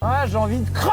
Ah, j'ai envie de crever!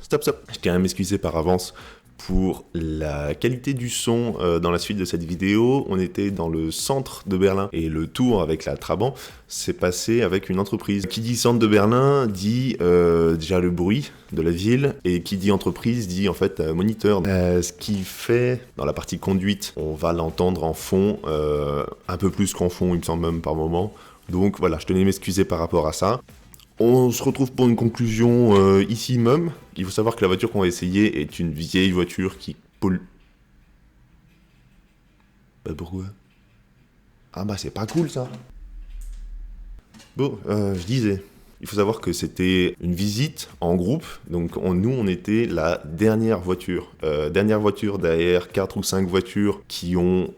Stop. Je tiens à m'excuser par avance pour la qualité du son dans la suite de cette vidéo. On était dans le centre de Berlin et le tour avec la Trabant s'est passé avec une entreprise. Qui dit centre de Berlin dit déjà le bruit de la ville, et qui dit entreprise dit en fait moniteur. Ce qui fait dans la partie conduite, on va l'entendre en fond, un peu plus qu'en fond, il me semble même par moment. Donc voilà, je tenais à m'excuser par rapport à ça. On se retrouve pour une conclusion ici même. Il faut savoir que la voiture qu'on va essayer est une vieille voiture qui pollue. Bah pourquoi? Ah bah c'est pas cool ça. Bon, je disais, il faut savoir que c'était une visite en groupe. Donc nous on était la dernière voiture. Dernière voiture derrière 4 ou 5 voitures qui ont...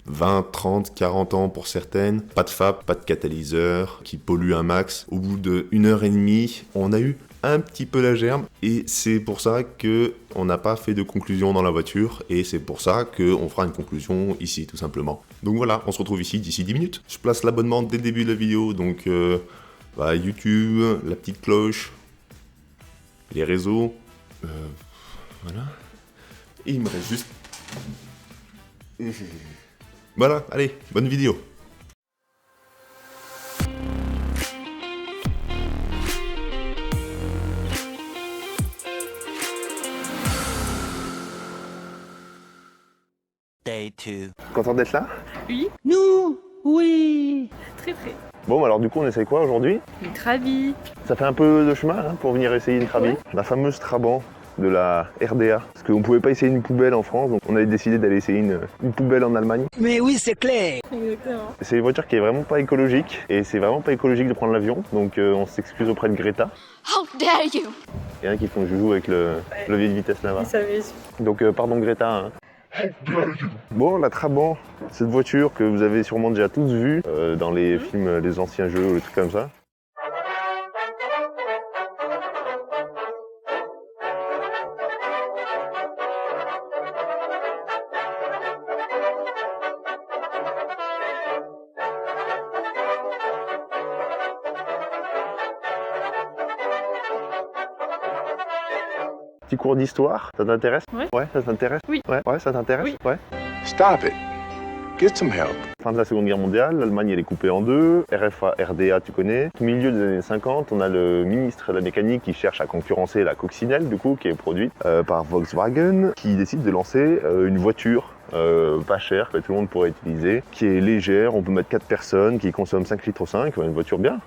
20, 30, 40 ans pour certaines, pas de FAP, pas de catalyseur, qui polluent un max. Au bout de 1h30, on a eu un petit peu la gerbe, et c'est pour ça qu'on n'a pas fait de conclusion dans la voiture, et c'est pour ça qu'on fera une conclusion ici, tout simplement. Donc voilà, on se retrouve ici d'ici 10 minutes. Je place l'abonnement dès le début de la vidéo, donc YouTube, la petite cloche, les réseaux, voilà. Et il me reste juste... Voilà, allez, bonne vidéo. Day 2. Content d'être là? Oui, Nous, oui. très très. Bon, alors du coup, on essaye quoi aujourd'hui? Une Trabi. Ça fait un peu de chemin pour venir essayer une Trabi. Ouais. La fameuse Trabant de la RDA. Parce qu'on pouvait pas essayer une poubelle en France, donc on avait décidé d'aller essayer une poubelle en Allemagne. Mais oui, c'est clair. Exactement. C'est une voiture qui est vraiment pas écologique, et c'est vraiment pas écologique de prendre l'avion, donc on s'excuse auprès de Greta. How dare you! Il y en a qui font joujou avec le levier de vitesse là-bas. Ils savaient. Donc pardon Greta. Hein. Bon, la Trabant, cette voiture que vous avez sûrement déjà tous vue dans les films, les anciens jeux ou les trucs comme ça. Petit cours d'histoire, ça t'intéresse? Ouais. Ouais, ça t'intéresse? Oui. Ouais, ça t'intéresse? Oui. Ouais. Stop it. Get some help. Fin de la Seconde Guerre mondiale, l'Allemagne elle est coupée en deux, RFA, RDA tu connais. Au milieu des années 50, on a le ministre de la mécanique qui cherche à concurrencer la coccinelle du coup, qui est produite par Volkswagen, qui décide de lancer une voiture pas chère que tout le monde pourrait utiliser, qui est légère, on peut mettre 4 personnes, qui consomme 5 litres 5, une voiture bien.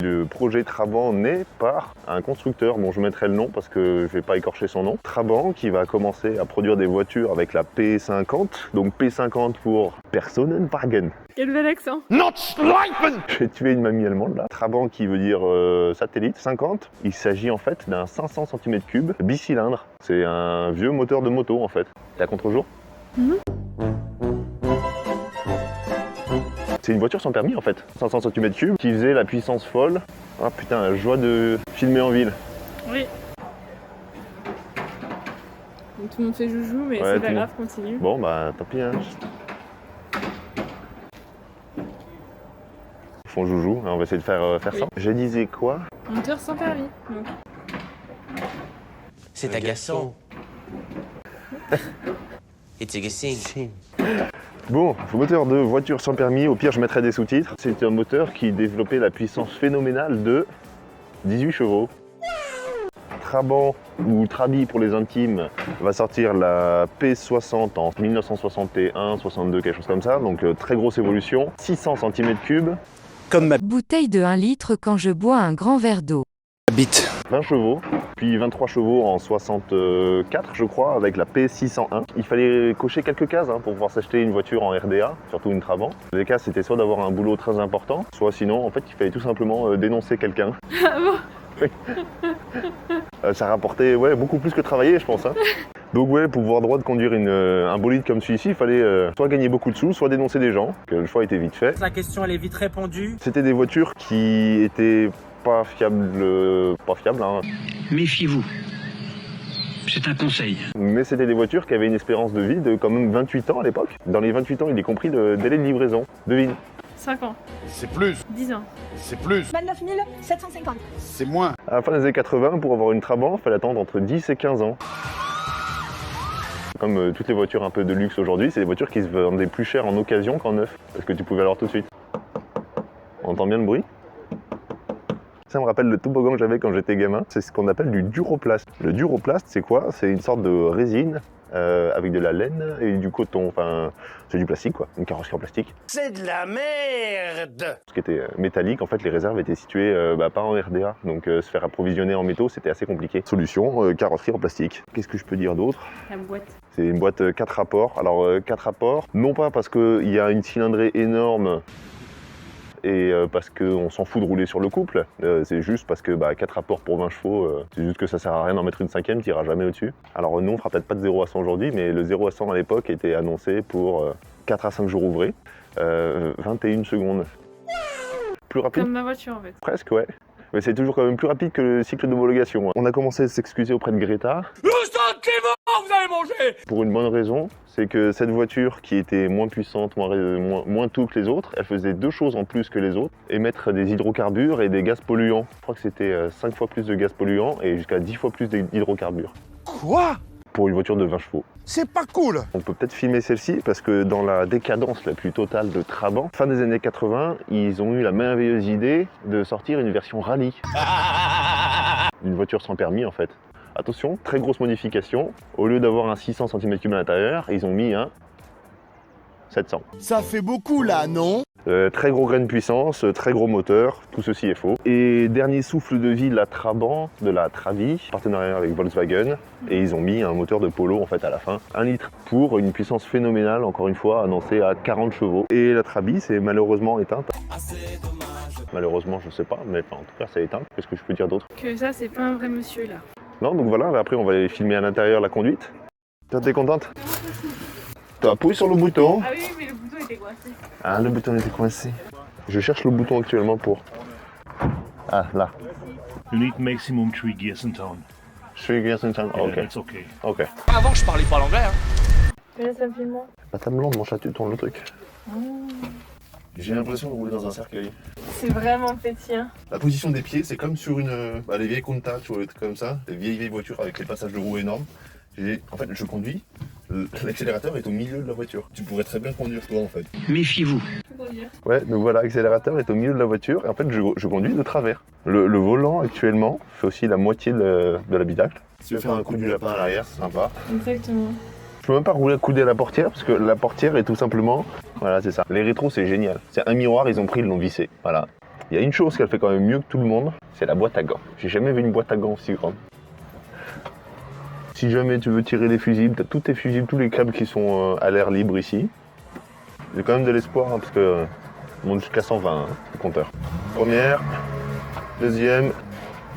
Le projet Trabant naît par un constructeur dont je mettrai le nom parce que je vais pas écorcher son nom. Trabant qui va commencer à produire des voitures avec la P50, donc P50 pour Personenwagen. Quel bel accent. J'ai tué une mamie allemande là. Trabant qui veut dire satellite, 50. Il s'agit en fait d'un 500 cm3 bicylindre. C'est un vieux moteur de moto en fait. T'es à contre-jour? C'est une voiture sans permis en fait, 500 cm3 qui faisait la puissance folle. Ah putain, la joie de filmer en ville. Oui. Donc, tout le monde fait joujou, mais Ouais, c'est tout pas le grave, continue. Bon bah tant pis hein. Ils font joujou, hein, on va essayer de faire ça. Oui. Je disais quoi? Moteur sans permis. Donc. C'est agaçant. It's agaçant. Bon, moteur de voiture sans permis, au pire je mettrai des sous-titres. C'est un moteur qui développait la puissance phénoménale de 18 chevaux. Trabant, ou Trabi pour les intimes, va sortir la P60 en 1961, 62, quelque chose comme ça, donc très grosse évolution. 600 cm3, Comme ma Bouteille de 1 litre quand je bois un grand verre d'eau. bite. 20 chevaux, puis 23 chevaux en 64 je crois, avec la P601. Il fallait cocher quelques cases pour pouvoir s'acheter une voiture en RDA, surtout une Trabant. Les cases c'était soit d'avoir un boulot très important, soit sinon en fait il fallait tout simplement dénoncer quelqu'un. Ah bon? Ça rapportait beaucoup plus que travailler, je pense. Hein. Donc ouais, pour avoir le droit de conduire un bolide comme celui-ci, il fallait soit gagner beaucoup de sous, soit dénoncer des gens. Que le choix était vite fait. La question elle est vite répondue. C'était des voitures qui étaient pas fiables, hein. Méfiez-vous. C'est un conseil. Mais c'était des voitures qui avaient une espérance de vie de quand même 28 ans à l'époque. Dans les 28 ans, il est compris le délai de livraison. Devine. 5 ans. C'est plus, 10 ans. c'est plus, 29 750. c'est moins. À la fin des années 80, pour avoir une Trabant, il fallait attendre entre 10 et 15 ans. Comme toutes les voitures un peu de luxe aujourd'hui, c'est des voitures qui se vendaient plus cher en occasion qu'en neuf. Parce que tu pouvais l'avoir tout de suite. On entend bien le bruit? Ça me rappelle le toboggan que j'avais quand j'étais gamin. C'est ce qu'on appelle du duroplast. Le duroplast, c'est quoi? C'est une sorte de résine avec de la laine et du coton. Enfin, c'est du plastique, quoi. Une carrosserie en plastique. C'est de la merde. Ce qui était métallique, en fait, les réserves étaient situées pas en RDA. Donc, se faire approvisionner en métaux, c'était assez compliqué. Solution, carrosserie en plastique. Qu'est-ce que je peux dire d'autre? La boîte. C'est une boîte 4 rapports. Alors, 4 rapports, non pas parce qu'il y a une cylindrée énorme et parce qu'on s'en fout de rouler sur le couple, c'est juste parce que 4 rapports pour 20 chevaux, c'est juste que ça sert à rien d'en mettre une 5e, tu iras jamais au-dessus. Alors nous on fera peut-être pas de 0 à 100 aujourd'hui, mais le 0 à 100 à l'époque était annoncé pour 4 à 5 jours ouvrés, 21 secondes. Plus rapide? Comme ma voiture en fait. Presque, ouais. Mais c'est toujours quand même plus rapide que le cycle d'homologation. On a commencé à s'excuser auprès de Greta. Le sentiment vous avez mangé. Pour une bonne raison, c'est que cette voiture qui était moins puissante, moins tout que les autres, elle faisait 2 choses en plus que les autres, émettre des hydrocarbures et des gaz polluants. Je crois que c'était 5 fois plus de gaz polluants et jusqu'à 10 fois plus d'hydrocarbures. Quoi? Pour une voiture de 20 chevaux. C'est pas cool. On peut peut-être filmer celle-ci parce que dans la décadence la plus totale de Trabant, fin des années 80, ils ont eu la merveilleuse idée de sortir une version rallye. Une voiture sans permis en fait. Attention, très grosse modification. Au lieu d'avoir un 600 cm3 à l'intérieur, ils ont mis un 700. Ça fait beaucoup là, non? Très gros grain de puissance, très gros moteur, tout ceci est faux. Et dernier souffle de vie de la Trabant, de la Trabi, partenariat avec Volkswagen, et ils ont mis un moteur de Polo en fait à la fin, 1 litre pour une puissance phénoménale, encore une fois, annoncée à 40 chevaux. Et la Trabi c'est malheureusement éteinte. Malheureusement je sais pas, mais en tout cas c'est éteint. Qu'est-ce que je peux dire d'autre? Que ça, c'est pas un vrai monsieur là. Non, donc voilà, après on va aller filmer à l'intérieur la conduite. T'es contente? T'as appuyé sur le bouton. Ah oui, mais le bouton était coincé. Ah, le bouton était coincé. Je cherche le bouton actuellement pour... Ah, là. You need maximum 3 gears in town. 3 gears in town, Yeah, ok. that's okay. Ok. Avant je parlais pas l'anglais. Mais là, ça me fait moins. La table blonde, mon chat, tu tournes le truc. J'ai l'impression de rouler dans un cercueil. C'est vraiment pétillant. La position des pieds, c'est comme sur les vieilles Countach, tu vois, des trucs comme ça, les vieilles voitures avec les passages de roues énormes. En fait, je conduis, l'accélérateur est au milieu de la voiture. Tu pourrais très bien conduire toi en fait. Méfiez-vous. Ouais, donc voilà, l'accélérateur est au milieu de la voiture et en fait, je conduis de travers. Le volant actuellement fait aussi la moitié de l'habitacle. Si tu veux faire un coup du lapin à l'arrière, c'est sympa. Exactement. Je peux même pas rouler couder à la portière parce que la portière est tout simplement... Voilà, c'est ça. Les rétros, c'est génial. C'est un miroir, ils ont pris, ils l'ont vissé. Voilà. Il y a une chose qu'elle fait quand même mieux que tout le monde, c'est la boîte à gants. J'ai jamais vu une boîte à gants aussi grande. Si jamais tu veux tirer les fusibles, t'as tous tes fusibles, tous les câbles qui sont à l'air libre ici. J'ai quand même de l'espoir parce que on monte jusqu'à 120 le compteur. Première, deuxième,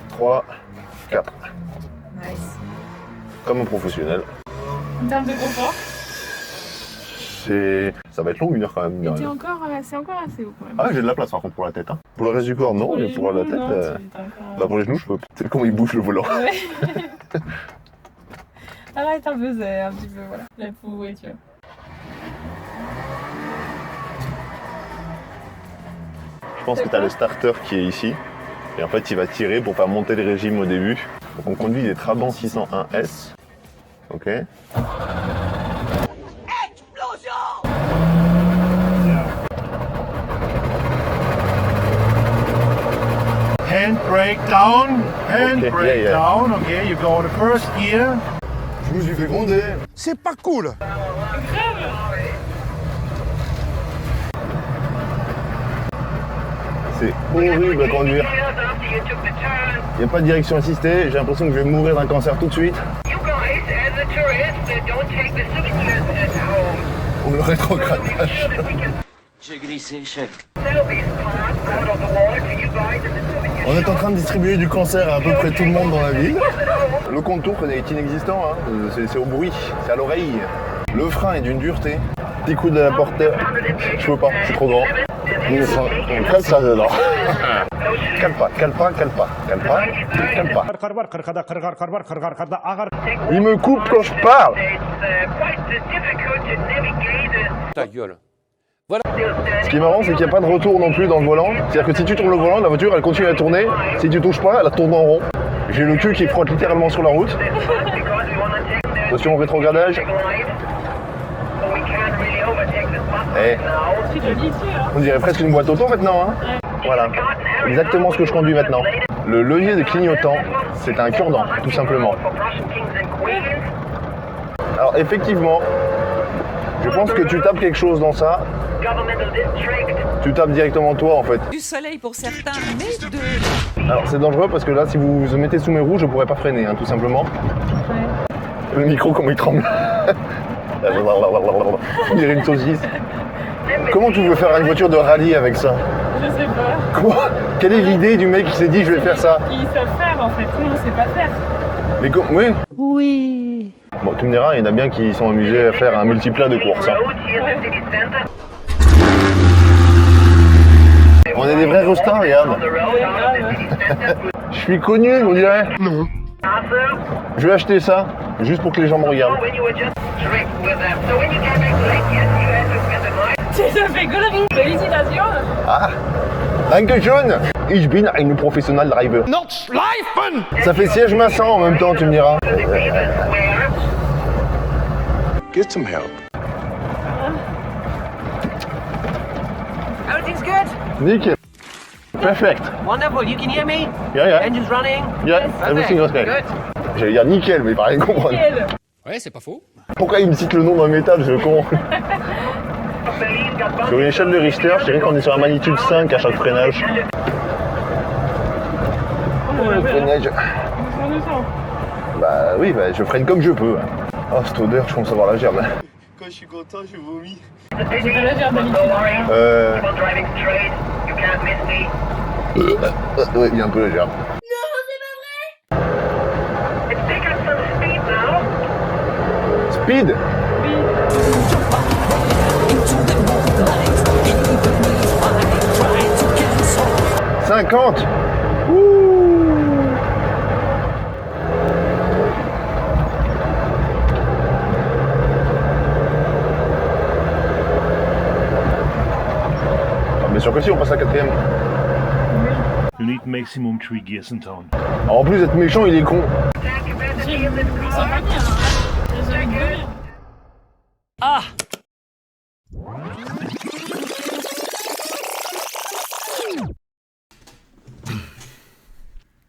3, 4. Nice. Comme un professionnel. En termes de confort, Ça va être long, 1 heure quand même. mais c'est encore assez haut quand même. Ah, j'ai de la place par contre pour la tête. Hein. Pour le reste du corps, non, mais pour la tête. Pour les genoux, je peux. C'est comment il bouge le volant. Ouais. Arrête un peu, c'est un petit peu, voilà. La peau, ouais, tu vois. Je pense que tu as le starter qui est ici. Et en fait, il va tirer pour faire monter le régime au début. Donc, on conduit des Trabant 601S. Ok. Handbrake down, handbrake Okay, yeah. down. Okay, you go the first gear. Je me suis fait gronder. C'est pas cool. C'est horrible à conduire. Il n'y a pas de direction assistée. J'ai l'impression que je vais mourir d'un cancer tout de suite. Ou le rétrogradage. J'ai glissé, chef. On est en train de distribuer du cancer à peu près tout le monde dans la ville. Le contour est inexistant, hein. C'est au bruit, c'est à l'oreille. Le frein est d'une dureté. Petit coup de la porteur, je peux pas, c'est trop grand. On cale ça dedans. Cale pas. Il me coupe quand je parle. Ta gueule. Ce qui est marrant, c'est qu'il n'y a pas de retour non plus dans le volant. C'est-à-dire que si tu tournes le volant, la voiture elle continue à tourner. Si tu touches pas, elle tourne en rond. J'ai le cul qui frotte littéralement sur la route. Attention au rétrogradage. Eh, C'est joli ici, hein. on dirait presque une boîte auto maintenant, hein. Voilà, exactement ce que je conduis maintenant. Le levier de clignotant, c'est un cure-dent, tout simplement. Alors effectivement, je pense que tu tapes quelque chose dans ça, tu tapes directement toi en fait. Du soleil pour certains, mais de... Alors c'est dangereux parce que là, si vous vous mettez sous mes roues, je pourrais pas freiner, hein, tout simplement. Le micro, comment il tremble. On dirait une saucisse. Comment tu veux faire une voiture de rallye avec ça? Je sais pas. Quoi? Quelle est l'idée du mec qui s'est dit je vais faire ça? Ils savent faire en fait, nous on sait pas faire. Mais oui. Oui. Bon, tu me diras, il y en a bien qui sont amusés à faire un multiplat de course. Hein. On est des vrais rostards, regarde. Je suis connu, on dirait. Non. Je vais acheter ça, juste pour que les gens me regardent. Ça fait galerie, félicitations. Ah, Dankeschön. Ich bin ein professional driver. Ça fait siège massant en même temps, tu me diras. Get some help. Everything's good. Nickel. Perfect. Wonderful. You can hear me? Yeah. Engine's running? Yeah, everything okay. Good. J'allais dire nickel, mais il va rien comprendre. Nickel. Ouais, c'est pas faux. Pourquoi il me cite le nom d'un métal, je con? Sur une échelle de Richter, je dirais qu'on est sur la magnitude 5 à chaque freinage. Le freinage. Bah oui, bah, je freine comme je peux. Oh, cette odeur, je commence à avoir la gerbe. Quand je suis content, je vomis. J'ai pas la gerbe d'habitude. Ouais, il y a un peu la gerbe. Speed. « 50 ! Bien sûr que si, on passe à la 4ème. You need maximum 3 gears in town. Alors, en plus d'être méchant, il est con. Ah.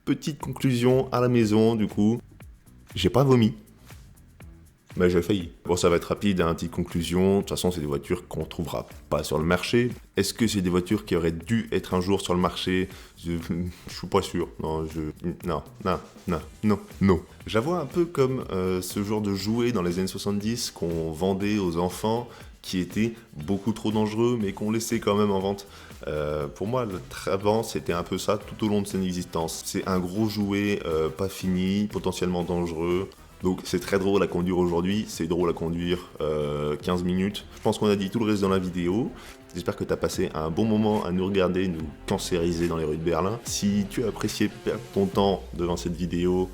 Petite conclusion à la maison, du coup. J'ai pas vomi. Mais j'ai failli. Bon, ça va être rapide, hein, petite conclusion. De toute façon, c'est des voitures qu'on trouvera pas sur le marché. Est-ce que c'est des voitures qui auraient dû être un jour sur le marché? Je suis pas sûr. Non. Je la vois un peu comme ce genre de jouet dans les années 70 qu'on vendait aux enfants, qui étaient beaucoup trop dangereux, mais qu'on laissait quand même en vente. Pour moi, le Trabant, c'était un peu ça tout au long de son existence. C'est un gros jouet pas fini, potentiellement dangereux. Donc c'est très drôle à conduire aujourd'hui, c'est drôle à conduire 15 minutes. Je pense qu'on a dit tout le reste dans la vidéo. J'espère que tu as passé un bon moment à nous regarder, nous cancériser dans les rues de Berlin. Si tu as apprécié perdre ton temps devant cette vidéo,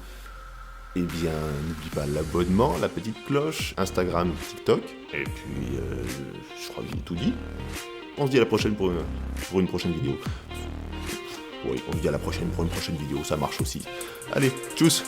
eh bien n'oublie pas l'abonnement, la petite cloche, Instagram, TikTok. Et puis je crois que j'ai tout dit. On se dit à la prochaine pour une prochaine vidéo. Oui, on se dit à la prochaine pour une prochaine vidéo, ça marche aussi. Allez, tchuss!